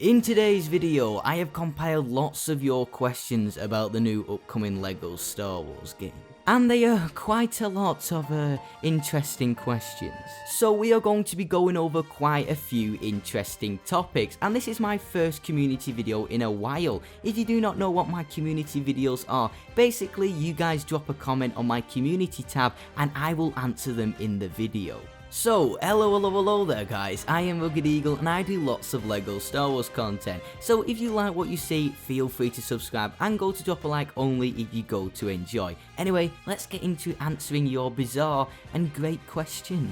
In today's video, I have compiled lots of your questions about the new upcoming LEGO Star Wars game. And they are quite a lot of interesting questions. So we are going to be going over quite a few interesting topics, and this is my first community video in a while. If you do not know what my community videos are, basically you guys drop a comment on my community tab and I will answer them in the video. So, hello there guys, I am RuggedEagle and I do lots of LEGO Star Wars content, so if you like what you see, feel free to subscribe and go to drop a like only if you go to enjoy. Anyway, let's get into answering your bizarre and great questions.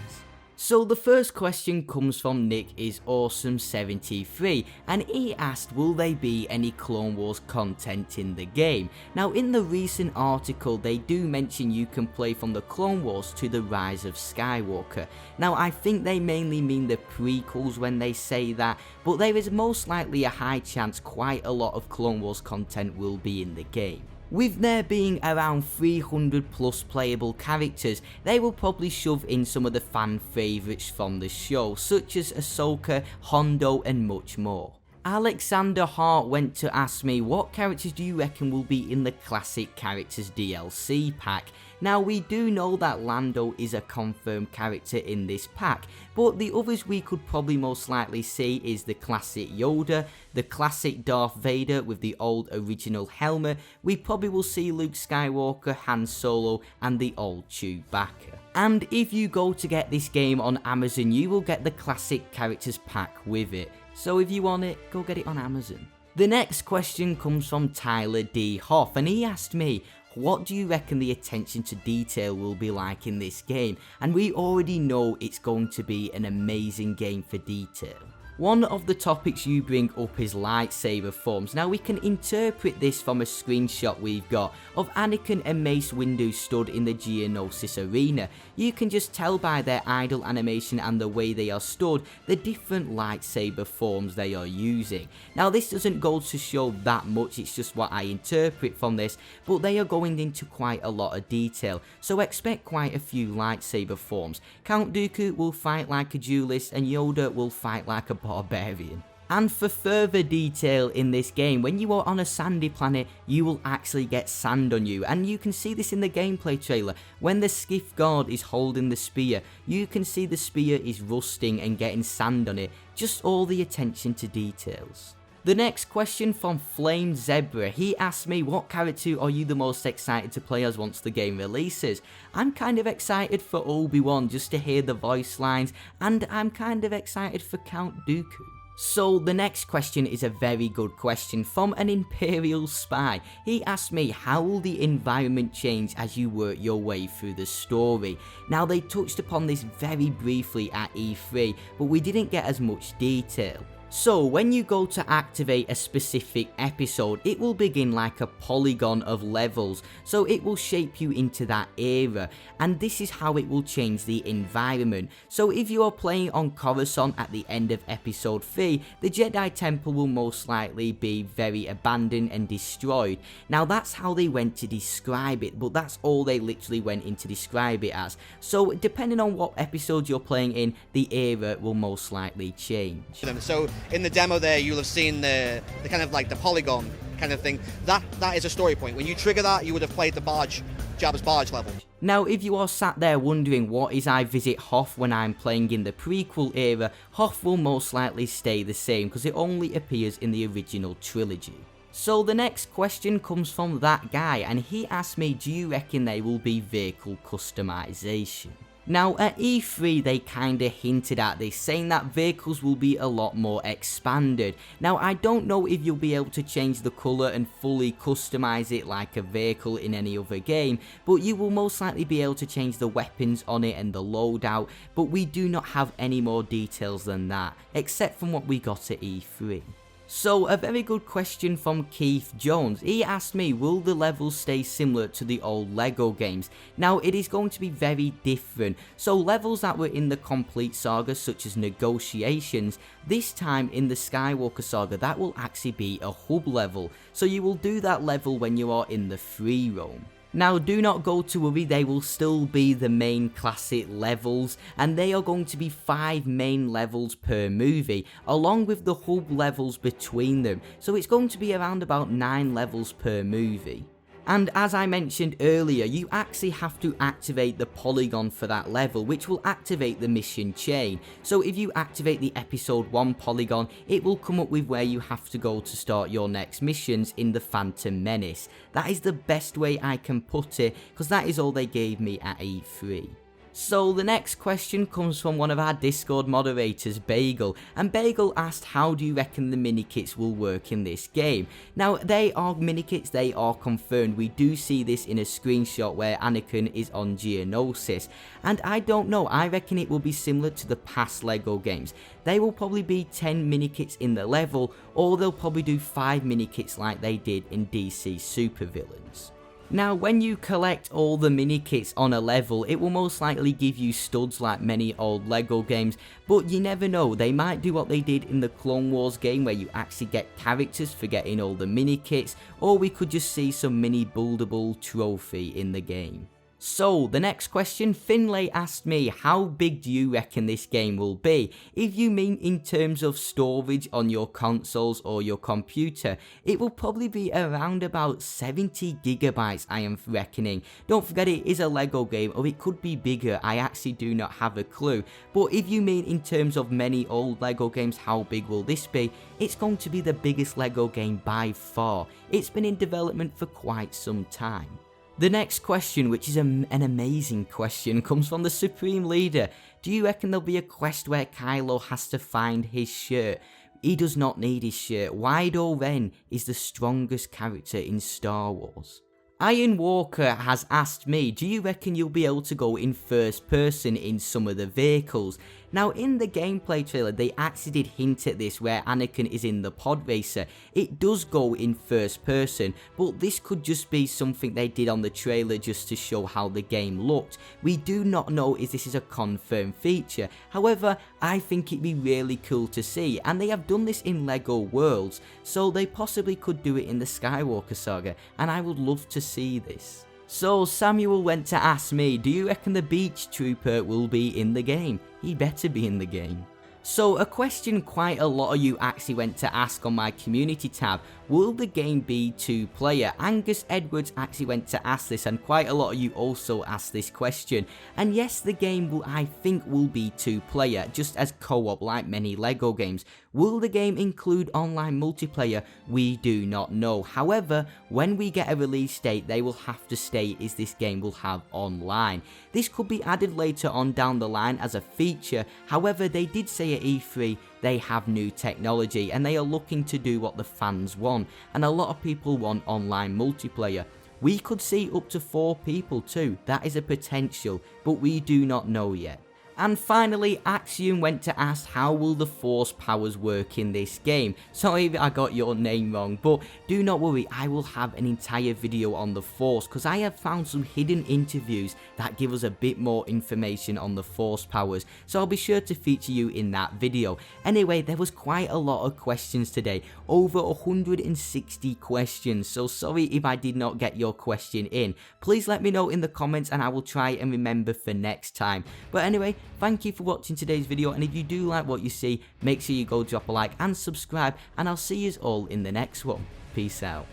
So the first question comes from Nick is Awesome73 and he asked, will there be any Clone Wars content in the game? Now in the recent article they do mention you can play from the Clone Wars to the Rise of Skywalker. Now I think they mainly mean the prequels when they say that, but there is most likely a high chance quite a lot of Clone Wars content will be in the game. With there being around 300 plus playable characters, they will probably shove in some of the fan favourites from the show, such as Ahsoka, Hondo and much more. Alexander Hart went to ask me, what characters do you reckon will be in the Classic Characters DLC pack? Now we do know that Lando is a confirmed character in this pack, but the others we could probably most likely see is the classic Yoda, the classic Darth Vader with the old original helmet, we probably will see Luke Skywalker, Han Solo and the old Chewbacca. And if you go to get this game on Amazon, you will get the Classic Characters pack with it. So if you want it, go get it on Amazon. The next question comes from Tyler D. Hoff and he asked me, what do you reckon the attention to detail will be like in this game? And we already know it's going to be an amazing game for detail. One of the topics you bring up is lightsaber forms. Now we can interpret this from a screenshot we've got of Anakin and Mace Windu stood in the Geonosis arena. You can just tell by their idle animation and the way they are stood the different lightsaber forms they are using. Now this doesn't go to show that much, it's just what I interpret from this, but they are going into quite a lot of detail, so expect quite a few lightsaber forms. Count Dooku will fight like a duelist and Yoda will fight like a barbarian. And for further detail in this game, when you are on a sandy planet, you will actually get sand on you, and you can see this in the gameplay trailer. When the skiff guard is holding the spear, you can see the spear is rusting and getting sand on it, just all the attention to details. The next question from Flame Zebra, he asked me, what character are you the most excited to play as once the game releases? I'm kind of excited for Obi-Wan just to hear the voice lines, and I'm kind of excited for Count Dooku. So the next question is a very good question from an Imperial spy. He asked me, how will the environment change as you work your way through the story? Now they touched upon this very briefly at E3, but we didn't get as much detail. So when you go to activate a specific episode, it will begin like a polygon of levels, so it will shape you into that era, and this is how it will change the environment. So if you are playing on Coruscant at the end of episode 3, the Jedi Temple will most likely be very abandoned and destroyed. Now that's how they went to describe it, but that's all they literally went in to describe it as. So depending on what episode you're playing in, the era will most likely change. So in the demo there, you'll have seen the kind of like the polygon kind of thing. That is a story point. When you trigger that, you would have played the Jabba's barge level. Now if you are sat there wondering what is I visit Hoth when I'm playing in the prequel era, Hoth will most likely stay the same because it only appears in the original trilogy. So the next question comes from that guy and he asked me, do you reckon there will be vehicle customization? Now at E3 they kinda hinted at this, saying that vehicles will be a lot more expanded. Now I don't know if you'll be able to change the colour and fully customise it like a vehicle in any other game, but you will most likely be able to change the weapons on it and the loadout, but we do not have any more details than that, except from what we got at E3. So a very good question from Keith Jones. He asked me, will the levels stay similar to the old LEGO games? Now it is going to be very different. So levels that were in the Complete Saga such as Negotiations, this time in the Skywalker Saga that will actually be a hub level. So you will do that level when you are in the free roam. Now do not go to worry, they will still be the main classic levels, and they are going to be 5 main levels per movie, along with the hub levels between them, so it's going to be around about 9 levels per movie. And as I mentioned earlier, you actually have to activate the polygon for that level, which will activate the mission chain. So if you activate the episode 1 polygon, it will come up with where you have to go to start your next missions in the Phantom Menace. That is the best way I can put it, because that is all they gave me at E3. So the next question comes from one of our Discord moderators, Bagel, and Bagel asked, how do you reckon the minikits will work in this game? Now they are minikits, they are confirmed. We do see this in a screenshot where Anakin is on Geonosis, and I don't know, I reckon it will be similar to the past LEGO games. They will probably be 10 minikits in the level, or they'll probably do 5 minikits like they did in DC Supervillains. Now when you collect all the mini-kits on a level, it will most likely give you studs like many old LEGO games, but you never know, they might do what they did in the Clone Wars game where you actually get characters for getting all the mini-kits, or we could just see some mini buildable trophy in the game. So the next question, Finlay asked me, how big do you reckon this game will be? If you mean in terms of storage on your consoles or your computer, it will probably be around about 70 gigabytes I am reckoning. Don't forget it is a LEGO game, or it could be bigger, I actually do not have a clue. But if you mean in terms of many old LEGO games, how big will this be? It's going to be the biggest LEGO game by far. It's been in development for quite some time. The next question, which is an amazing question, comes from the Supreme Leader. Do you reckon there'll be a quest where Kylo has to find his shirt? He does not need his shirt. Kylo Ren is the strongest character in Star Wars. Iron Walker has asked me, do you reckon you'll be able to go in first person in some of the vehicles? Now in the gameplay trailer they actually did hint at this where Anakin is in the pod racer. It does go in first person, but this could just be something they did on the trailer just to show how the game looked. We do not know if this is a confirmed feature, however I think it'd be really cool to see, and they have done this in LEGO Worlds, so they possibly could do it in the Skywalker Saga, and I would love to see this. So Samuel went to ask me, do you reckon the Beach Trooper will be in the game? He better be in the game. So a question quite a lot of you actually went to ask on my community tab, will the game be 2-player? Angus Edwards actually went to ask this, and quite a lot of you also asked this question. And yes, the game will, I think, will be 2-player, just as co-op like many LEGO games. Will the game include online multiplayer? We do not know. However, when we get a release date, they will have to state is this game will have online. This could be added later on down the line as a feature, however they did say at E3 they have new technology and they are looking to do what the fans want, and a lot of people want online multiplayer. We could see up to 4 people too, that is a potential, but we do not know yet. And finally, Axiom went to ask, how will the Force powers work in this game? Sorry if I got your name wrong, but do not worry, I will have an entire video on the Force, because I have found some hidden interviews that give us a bit more information on the Force powers, so I'll be sure to feature you in that video. Anyway, there was quite a lot of questions today, over 160 questions, so sorry if I did not get your question in. Please let me know in the comments and I will try and remember for next time. But anyway, thank you for watching today's video, and if you do like what you see, make sure you go drop a like and subscribe, and I'll see you all in the next one. Peace out.